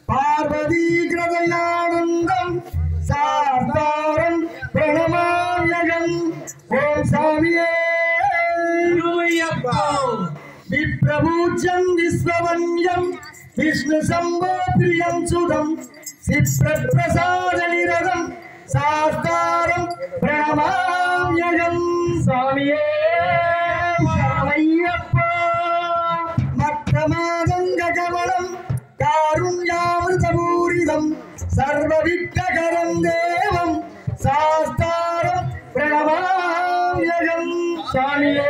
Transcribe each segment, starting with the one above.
பார்வதி கிரதயானந்தம் சாஸ்தாரம் பிரணமாம்யகம் ஓம் சாமியே விப்ரபூஜ்யம் விஸ்வவன்யம் விஷ்ணு சம்போ பிரியம் சுதம் சிப்ரப்பிரசாதனிரதம் சாஸ்தாரம் பிரணமாம்யகம் சாமியே ஐயப்பா மற்றமாதங்ககமலம் காருண்யாமிருதபூரிதம் சர்வவிக்னகரம் தேவம் சாஸ்தாரம் பிரணமாம்யகம் சாமியே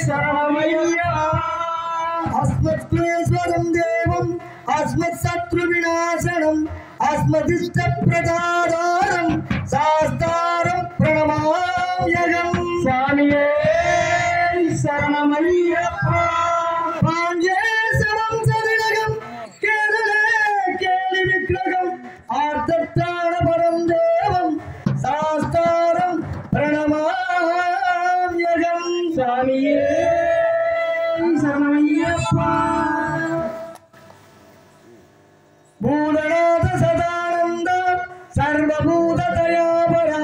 சரணமையா अस्मत्क्लेश्वरं देवं अस्मत्शत्रुविनाशनं अस्मदिष्टप्रदातारं शास्तारं प्रणमाम्यहं स्वामिये शरणमय्यप्पा पाण्ड्येशवं सदिलगं केरले केलिविग्रहं आर्तत्राणपरं देवं शास्तारं प्रणमाम्यहं स्वामिये भूतनाथ सदानंद सर्वभूत दयापरा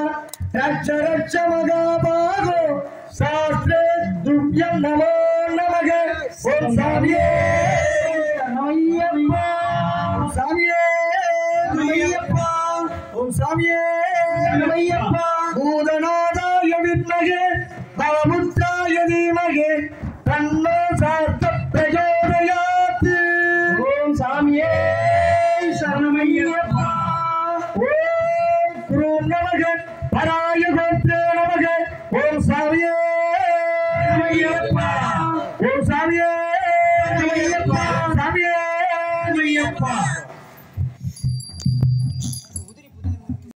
रक्ष रक्ष मगाभागो शास्त्रे तुभ्यं नमो नमः ओम स्वामिये नमय्यप्पा स्वामिये नमय्यप्पा ओम स्वामिये नमय्यप्पा भूतनाथाय विद्महे भवपुत्राय धीमहि तन्नो शास्त्र प्रचोदयात् ओम स्वामिये शरणमय्यप्पा ओम गुरुं नमः पराय गोत्रे नमः ओम स्वामिये नमय्यप्पा ओम स्वामिये नमय्यप्पा स्वामिये नमय्यप्पा